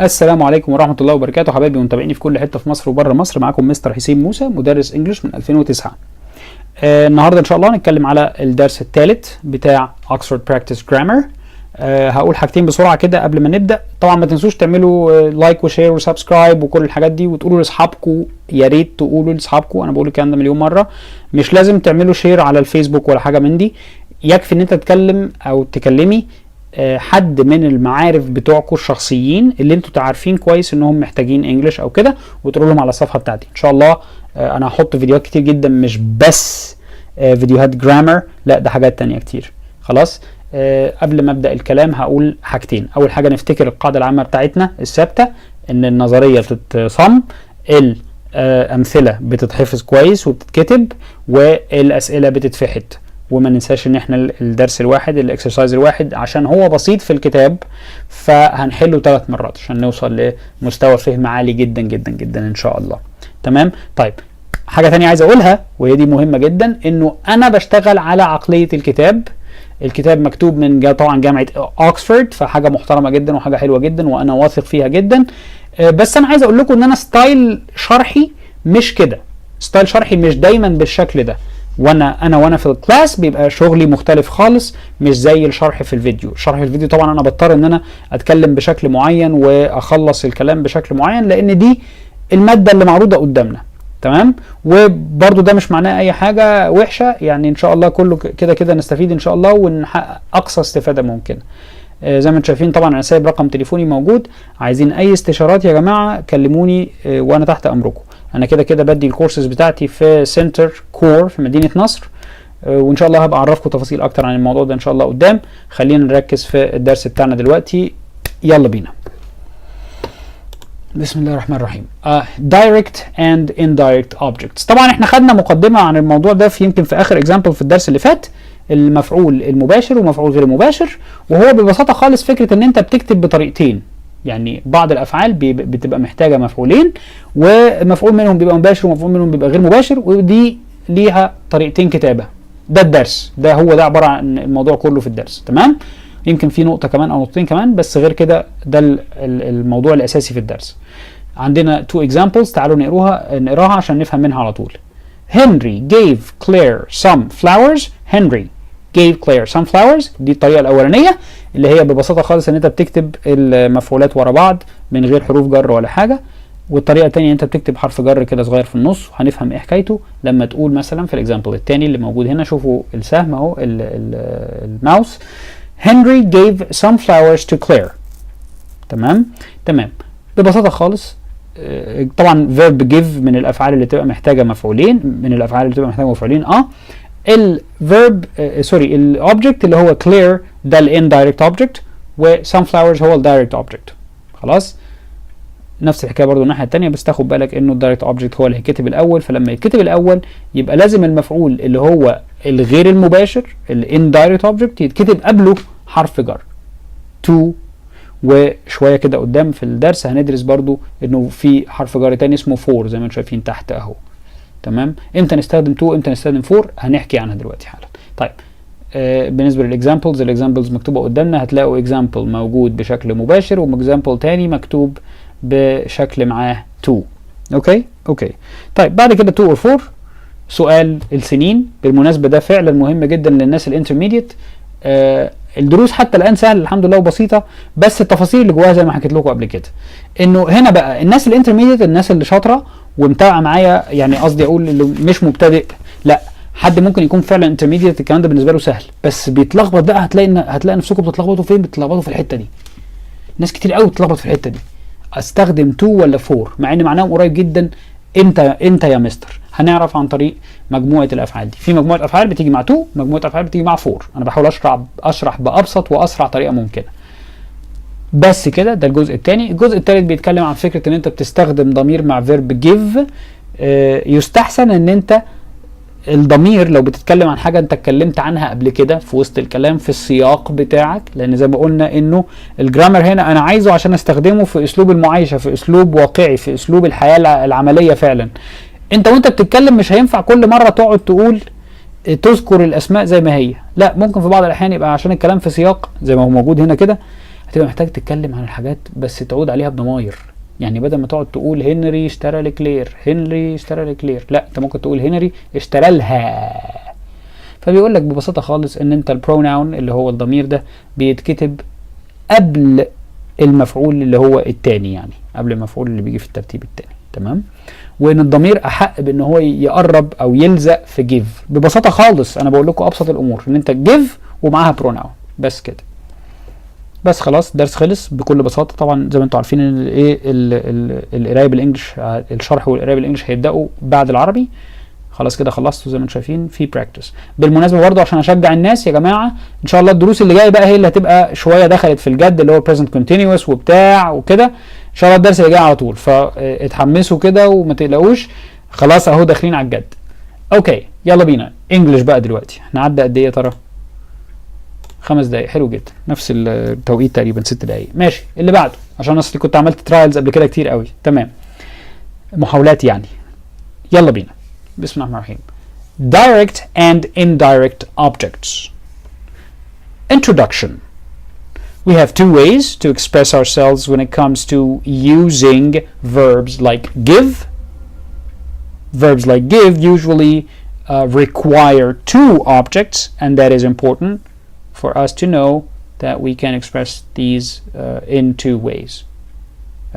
السلام عليكم ورحمة الله وبركاته حبايبي ومتابعيني في كل حتة في مصر وبره مصر. معاكم مستر حسين موسى مدرس انجلش من 2009. النهارده ان شاء الله هنتكلم على الدرس الثالث بتاع Oxford Practice Grammar. هقول حاجتين بسرعة كده قبل ما نبدأ. طبعا ما تنسوش تعملوا لايك وشير وسبسكرايب وكل الحاجات دي وتقولوا لاصحابكم، يا ريت تقولوا لاصحابكم، انا بقول الكلام ده مليون مرة. مش لازم تعملوا شير على الفيسبوك ولا حاجة من دي، يكفي ان انت تتكلم او تكلمي حد من المعارف بتوعكم الشخصيين اللي انتوا تعرفين كويس انهم محتاجين انجلش او كده، وتقولوا لهم على الصفحه بتاعتي ان شاء الله. انا هحط فيديوهات كتير جدا، مش بس فيديوهات جرامر، لا ده حاجات تانية كتير. خلاص. قبل ما ابدا الكلام هقول حاجتين. اول حاجه نفتكر القاعده العامه بتاعتنا الثابته، ان النظريه بتتصم، الامثله بتتحفظ كويس وبتتكتب، والاسئله بتتفحت. وما ننساش ان احنا الدرس الواحد الاكسرسايز الواحد عشان هو بسيط في الكتاب فهنحله 3 مرات عشان نوصل لمستوى فهم عالي جدا جدا جدا ان شاء الله. تمام. طيب حاجة تانية عايز اقولها وهي دي مهمة جدا، انه انا بشتغل على عقلية الكتاب. الكتاب مكتوب من طبعا جامعة اوكسفورد، فحاجة محترمة جدا وحاجة حلوة جدا وانا واثق فيها جدا. بس انا عايز اقول لكم ان انا ستايل شرحي مش كده، ستايل شرحي مش دايما بالشكل ده. وانا في الكلاس بيبقى شغلي مختلف خالص، مش زي الشرح في الفيديو. شرح الفيديو طبعا انا بضطر ان انا اتكلم بشكل معين واخلص الكلام بشكل معين، لان دي المادة اللي معروضة قدامنا. تمام. وبرضو ده مش معناه اي حاجة وحشة، يعني ان شاء الله كله كده كده نستفيد ان شاء الله ونحقق اقصى استفادة ممكنة. زي ما انتم شايفين طبعا انا سايب رقم تليفوني موجود، عايزين اي استشارات يا جماعة كلموني وانا تحت امركم. انا كده كده بدي الكورسز بتاعتي في سنتر كور في مدينة نصر، وان شاء الله هبقى اعرفكم تفاصيل اكتر عن الموضوع ده ان شاء الله قدام. خلينا نركز في الدرس بتاعنا دلوقتي، يلا بينا. بسم الله الرحمن الرحيم. Direct and indirect objects. طبعا احنا خدنا مقدمة عن الموضوع ده في يمكن في اخر اكزامبل في الدرس اللي فات، المفعول المباشر ومفعول غير مباشر. وهو ببساطة خالص فكرة ان انت بتكتب بطريقتين، يعني بعض الافعال بتبقى محتاجة مفعولين، ومفعول منهم بيبقى مباشر ومفعول منهم بيبقى غير مباشر، ودي ليها طريقتين كتابة. ده الدرس ده هو ده عبارة عن الموضوع كله في الدرس. تمام. يمكن في نقطة كمان او نقطتين كمان، بس غير كده ده الموضوع الاساسي في الدرس. عندنا 2 examples، تعالوا نقراها عشان نفهم منها على طول. Henry gave Claire some flowers. Henry gave Claire some flowers. دي الطريقة الأولانية اللي هي ببساطة خالص ان انت بتكتب المفعولات ورا بعض من غير حروف جر ولا حاجة. والطريقة التانية انت بتكتب حرف جر كده صغير في النص، وهنفهم ايه حكايته لما تقول مثلا في الاكزامبل التاني اللي موجود هنا. شوفوا السهم اهو الماوس. Henry gave some flowers to Claire. تمام. ببساطة خالص طبعا verb give من الافعال اللي تبقى محتاجة مفعولين، الفيرب سوري الاوبجكت اللي هو Claire ده الاندايركت اوبجكت، و sunflowers هو الدايركت اوبجكت. خلاص. نفس الحكايه برضو الناحيه الثانيه، بس تاخد بالك انه الدايركت اوبجكت هو اللي هيتكتب الاول، فلما يتكتب الاول يبقى لازم المفعول اللي هو الغير المباشر الاندايركت اوبجكت يتكتب قبله حرف جر to. وشويه كده قدام في الدرس هندرس برضو انه في حرف جر تاني اسمه for زي ما انتم شايفين تحت اهو. تمام. امتى نستخدم to امتى نستخدم for هنحكي عنها دلوقتي حالا. طيب بالنسبه للاكزامبلز، الاكزامبلز مكتوبه قدامنا. هتلاقوا اكزامبل موجود بشكل مباشر واكزامبل تاني مكتوب بشكل معاه to. اوكي. طيب بعد كده to or for. سؤال السنين بالمناسبه ده فعلا مهم جدا للناس الانترميديت. الدروس حتى الان سهله الحمد لله وبسيطه، بس التفاصيل اللي جواها زي ما حكيت لكم قبل كده. انه هنا بقى الناس الانترميديت، الناس اللي شاطره ومتابعه معايا، يعني قصدي اقول اللي مش مبتدئ، لا حد ممكن يكون فعلا انترميديت الكلام ده بالنسبه له سهل، بس بيتلخبط بقى. هتلاقي نفسكم بتتلخبطوا فين؟ بتتلخبطوا في الحته دي. ناس كتير قوي بتتلخبط في الحته دي، استخدم to ولا for، مع ان معناهم قريب جدا. امتى يا مستر؟ هنعرف عن طريق مجموعه الافعال دي. في مجموعه افعال بتيجي مع to، مجموعه افعال بتيجي مع for. انا بحاول اشرح بابسط واسرع طريقه ممكنه. بس كده ده الجزء الثاني. الجزء الثالث بيتكلم عن فكره ان انت بتستخدم ضمير مع verb give. يستحسن ان انت الضمير لو بتتكلم عن حاجه انت اتكلمت عنها قبل كده في وسط الكلام في السياق بتاعك، لان زي ما قلنا انه الجرامر هنا انا عايزه عشان استخدمه في اسلوب المعايشه، في اسلوب واقعي، في اسلوب الحياه العمليه فعلا. انت وانت بتتكلم مش هينفع كل مره تقعد تقول تذكر الاسماء زي ما هي، لا ممكن في بعض الاحيان يبقى عشان الكلام في سياق زي ما هو موجود هنا كده هتبقى محتاج تتكلم عن الحاجات بس تعود عليها بضماير. يعني بدل ما تقعد تقول هنري اشترى لكلير، هنري اشترى لكلير، لا انت ممكن تقول هنري اشترى لها. فبيقول لك ببساطه خالص ان انت البروناون اللي هو الضمير ده بيتكتب قبل المفعول اللي هو التاني، يعني قبل المفعول اللي بيجي في الترتيب التاني. تمام. وان الضمير احق بان هو يقرب او يلزق في جيف. ببساطه خالص انا بقول لكم ابسط الامور ان انت جيف ومعاها بروناون بس كده. بس خلاص الدرس خلص بكل بساطه. طبعا زي ما انتم عارفين ان ايه القرايه بالانجلش، الشرح والقرايه بالانجلش هيبداوا بعد العربي. خلاص كده خلصتوا زي ما انتم شايفين في براكتس. بالمناسبه برضه عشان اشجع الناس يا جماعه، ان شاء الله الدروس اللي جايه بقى هي اللي هتبقى شويه دخلت في الجد، اللي هو present continuous وبتاع وكده. ان شاء الله الدرس اللي جاي على طول، فاتحمسوا كده وما تقلقوش. خلاص اهو داخلين على الجد. اوكي يلا بينا انجلش بقى دلوقتي. احنا عدى قد ايه يا ترى؟ 5 دقايق. حلو جدا، نفس التوقيت تقريبا 6 دقايق. ماشي اللي بعده، عشان اصلي كنت عملت ترايلز قبل كده كتير قوي. تمام، محاولات يعني. يلا بينا. بسم الله الرحمن الرحيم. Direct and indirect objects. Introduction. We have 2 ways to express ourselves when it comes to using verbs like give. Verbs like give usually require 2 objects, and that is important for us to know that we can express these in 2 ways.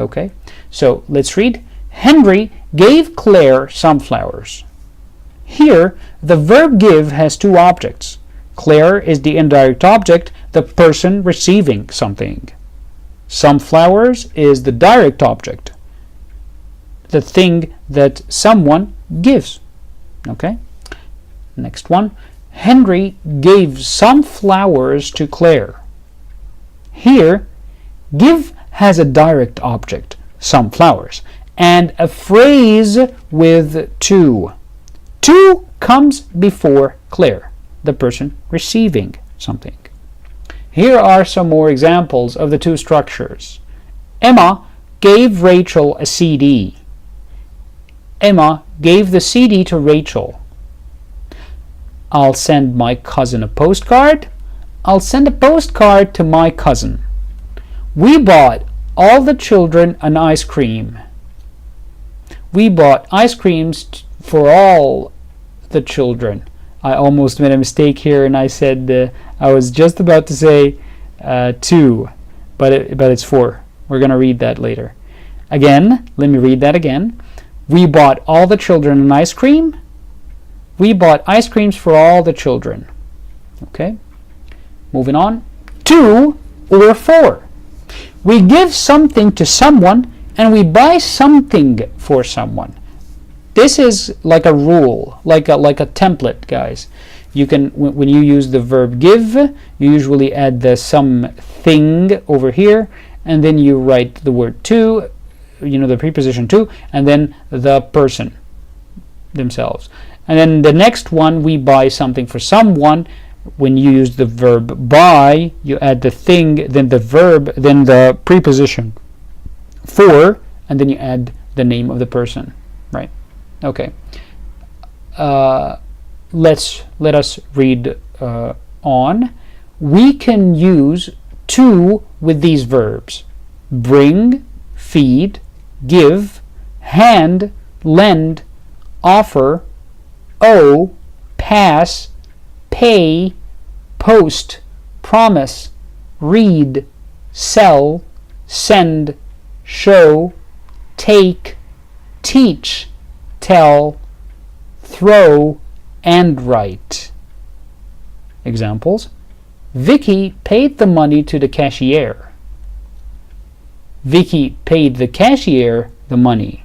Okay, so let's read. Henry gave Claire some flowers. Here, the verb give has 2 objects. Claire is the indirect object, the person receiving something. Some flowers is the direct object, the thing that someone gives. Okay? Next one. Henry gave some flowers to Claire. Here, give has a direct object, some flowers, and a phrase with 2. 2 comes before Claire, the person receiving something. Here are some more examples of the 2 structures. Emma gave Rachel a CD. Emma gave the CD to Rachel. I'll send my cousin a postcard. I'll send a postcard to my cousin. We bought all the children an ice cream. We bought ice creams for all the children. I almost made a mistake here and I said I was just about to say 2, but it's 4. We're going to read that later. Again, let me read that again. We bought all the children an ice cream. We bought ice creams for all the children. Okay, moving on. 2 or 4. We give something to someone and we buy something for someone. This is like a rule, like a template, guys. You can, when you use the verb give, you usually add the something over here, and then you write the word to, you know, the preposition to, and then the person themselves. And then the next one, we buy something for someone. When you use the verb buy, you add the thing, then the verb, then the preposition for, and then you add the name of the person, right? Okay. Let us read on. We can use 2 with these verbs: bring, feed, give, hand, lend, offer, owe, pass, pay, post, promise, read, sell, send, show, take, teach, tell, throw, and write. Examples. Vicky paid the money to the cashier. Vicky paid the cashier the money.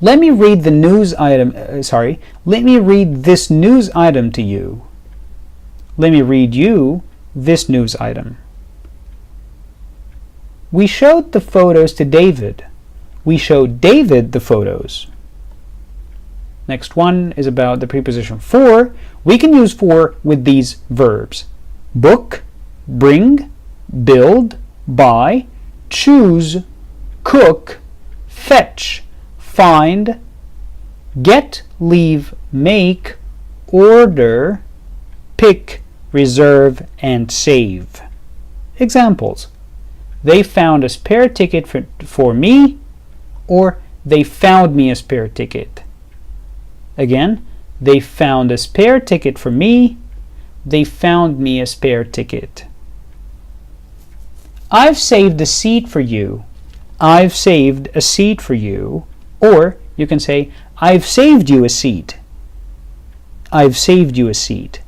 Let me read the news item. Let me read this news item to you. Let me read you this news item. We showed the photos to David. We showed David the photos. Next one is about the preposition for. We can use for with these verbs: book, bring, build, buy, choose, cook, fetch, find, get, leave, make, order, pick, reserve, and save. examples. They found a spare ticket for me, or they found me a spare ticket. Again, they found a spare ticket for me, they found me a spare ticket. I've saved a seat for you. I've saved a seat for you. Or you can say, I've saved you a seat. I've saved you a seat.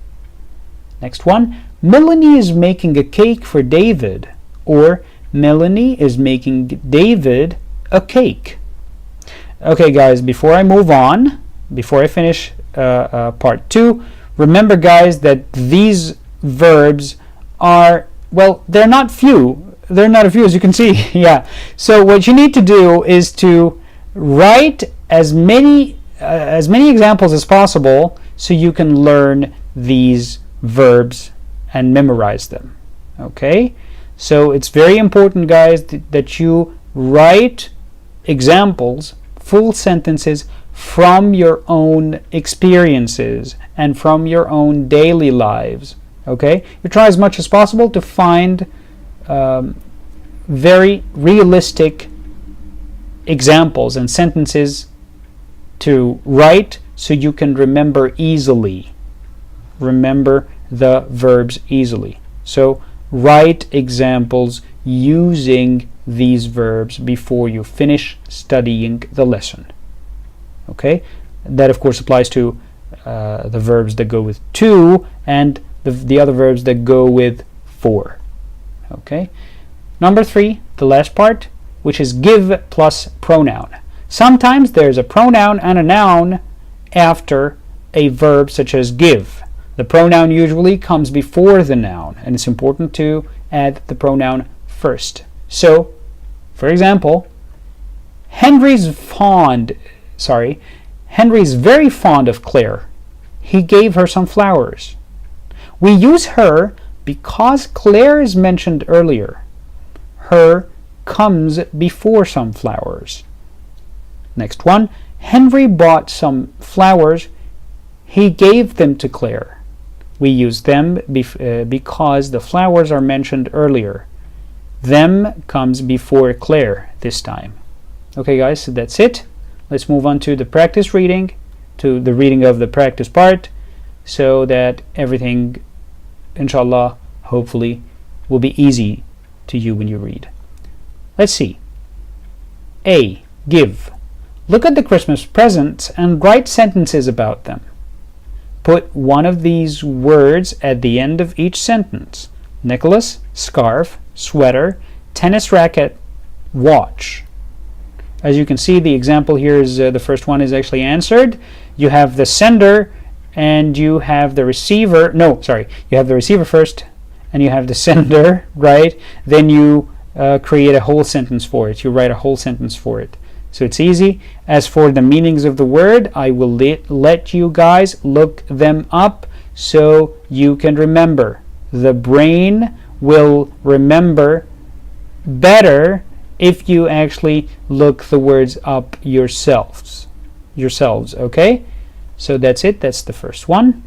Next one, Melanie is making a cake for David. Or Melanie is making David a cake. Okay guys, before I move on, before I finish part 2, remember guys that these verbs are, well, they're not few. They're not a few, as you can see. Yeah. So what you need to do is to write as many examples as possible so you can learn these verbs and memorize them. Okay? So it's very important, guys, that you write examples, full sentences from your own experiences and from your own daily lives. Okay? You try as much as possible to find very realistic examples and sentences to write so you can remember easily. Remember the verbs easily. So write examples using these verbs before you finish studying the lesson. Okay? That of course applies to the verbs that go with to and the other verbs that go with for. Okay? Number 3, the last part, which is give plus pronoun. Sometimes there's a pronoun and a noun after a verb such as give. The pronoun usually comes before the noun, and it's important to add the pronoun first. So, for example, Henry's very fond of Claire. He gave her some flowers. We use her because Claire is mentioned earlier. Her comes before some flowers. Next one, Henry bought some flowers. He gave them to Claire. We use them because the flowers are mentioned earlier. Them comes before Claire this time. Okay guys, so that's it. Let's move on to the practice reading, to the reading of the practice part, so that everything, inshallah, hopefully, will be easy to you when you read. Let's see. A. Give. Look at the Christmas presents and write sentences about them. Put one of these words at the end of each sentence. Necklace, scarf, sweater, tennis racket, watch. As you can see, the example here is the first one is actually answered. You have the sender and you have the receiver. No, sorry. You have the receiver first and you have the sender, right? Then you create a whole sentence for it. You write a whole sentence for it. So it's easy. As for the meanings of the word, I will let you guys look them up so you can remember. The brain will remember better if you actually look the words up yourselves, okay? So that's it. That's the first one.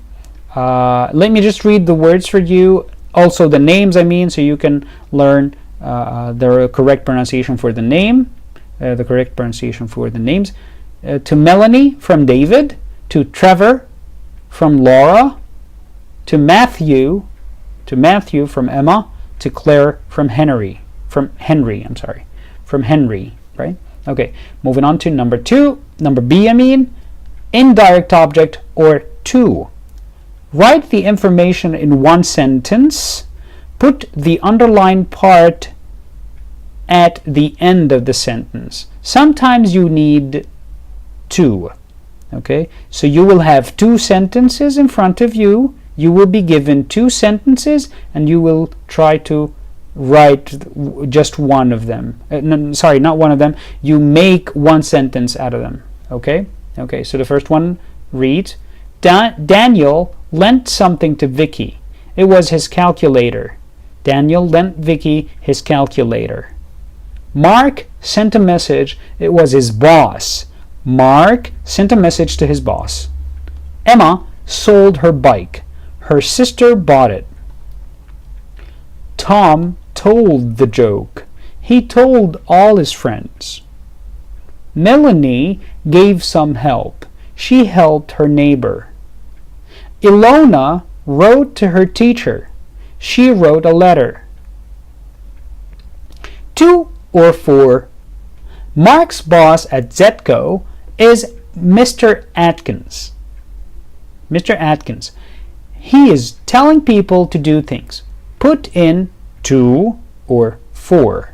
Let me just read the words for you. Also the names, I mean, so you can learn the correct pronunciation for the name. The correct pronunciation for the names. To Melanie from David, to Trevor from Laura, to Matthew from Emma, to Claire from Henry, right? Okay, moving on to number B, indirect object or to. Write the information in one sentence, put the underlined part at the end of the sentence. Sometimes you need to. Okay, so you will have two sentences in front of you. You will be given two sentences and you will try to write just one of them. Sorry, not one of them. You make one sentence out of them. Okay, so the first one reads, Daniel lent something to Vicky. It was his calculator. Daniel lent Vicky his calculator. Mark sent a message. It was his boss. Mark sent a message to his boss. Emma sold her bike. Her sister bought it. Tom told the joke. He told all his friends. Melanie gave some help. She helped her neighbor. Ilona wrote to her teacher. She wrote a letter. 2 or 4. Mark's boss at Zetco is Mr. Atkins. Mr. Atkins. He is telling people to do things. Put in 2 or 4.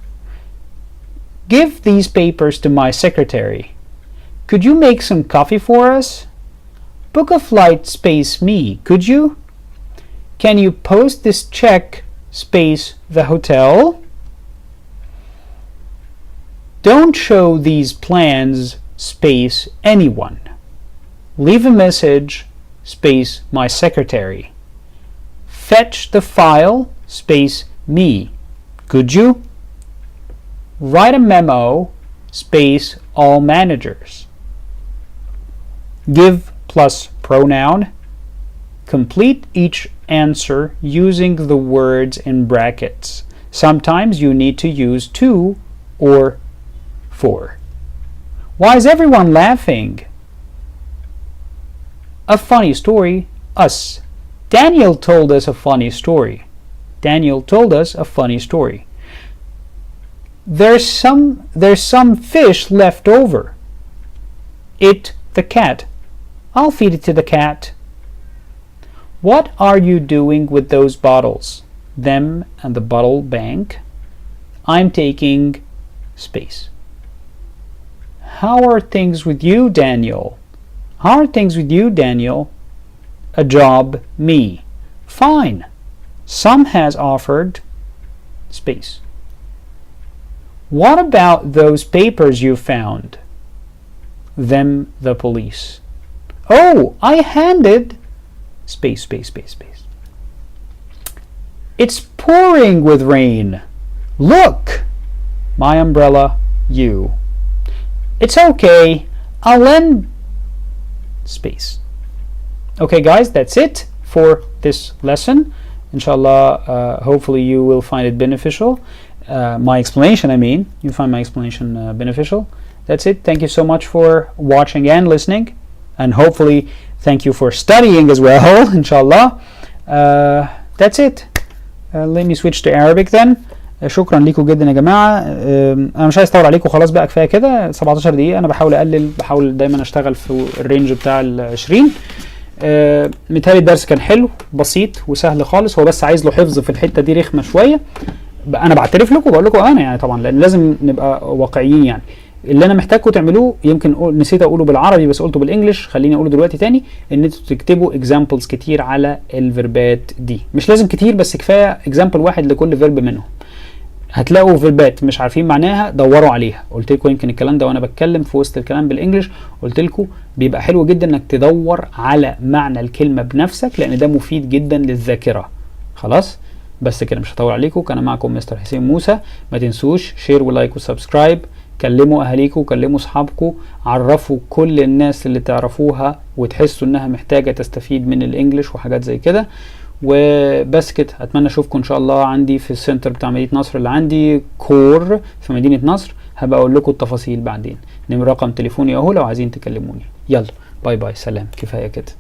Give these papers to my secretary. Could you make some coffee for us? Book a flight space me, could you? Can you post this check space the hotel? Don't show these plans space anyone. Leave a message space my secretary. Fetch the file space me, could you? Write a memo space all managers. Give plus pronoun. Complete each answer using the words in brackets. Sometimes you need to use 2 or 4. Why is everyone laughing? A funny story. Us. Daniel told us a funny story. Daniel told us a funny story. There's some fish left over. It the cat. I'll feed it to the cat. What are you doing with those bottles? Them and the bottle bank. I'm taking space. How are things with you, Daniel? How are things with you, Daniel? A job, me. Fine. Some has offered space. What about those papers you found? Them, the police. Oh, I handed space. It's pouring with rain. Look, my umbrella, you. It's okay. I'll lend space. Okay, guys, that's it for this lesson. Inshallah, hopefully you will find it beneficial. My explanation, you find my explanation beneficial. That's it. Thank you so much for watching and listening, and hopefully thank you for studying as well, inshallah. That's it. Let me switch to Arabic then. شكرا لكم جدا يا جماعه. انا مش عايز اطول عليكم، خلاص بقى كفايه كده. 17 دقيقه. انا بحاول دايما اشتغل في الرينج بتاع ال 20. متهيألي الدرس كان حلو بسيط وسهل خالص، هو بس عايز له حفظ في الحته دي رخمه شويه. انا بعترف لكم وبقول لكم انا طبعا، لان لازم نبقى واقعيين. اللي انا محتاجكم تعملوه، يمكن نسيت اقوله بالعربي بس قلته بالانجلش، خليني اقوله دلوقتي تاني، ان انتوا تكتبوا اكزامبلز كتير على الفيربات دي. مش لازم كتير، بس كفايه اكزامبل واحد لكل فيرب منهم. هتلاقوا فيربات مش عارفين معناها، دوروا عليها. قلت لكم يمكن الكلام ده وانا بتكلم في وسط الكلام بالانجلش، قلت لكم بيبقى حلو جدا انك تدور على معنى الكلمه بنفسك، لان ده مفيد جدا للذاكره. خلاص بس كده، مش هطول عليكم. كان معكم مستر حسين موسى. ما تنسوش شير ولايك وسبسكرايب. كلموا اهاليكم، كلموا اصحابكم، عرفوا كل الناس اللي تعرفوها وتحسوا انها محتاجه تستفيد من الانجليش وحاجات زي كده. وبس كده، اتمنى اشوفكم ان شاء الله عندي في السنتر بتاع مدينه نصر اللي عندي كور في مدينه نصر. هبقى اقول لكم التفاصيل بعدين. نمر رقم تليفوني اهو لو عايزين تكلموني. يلا باي باي، سلام، كفايه كده.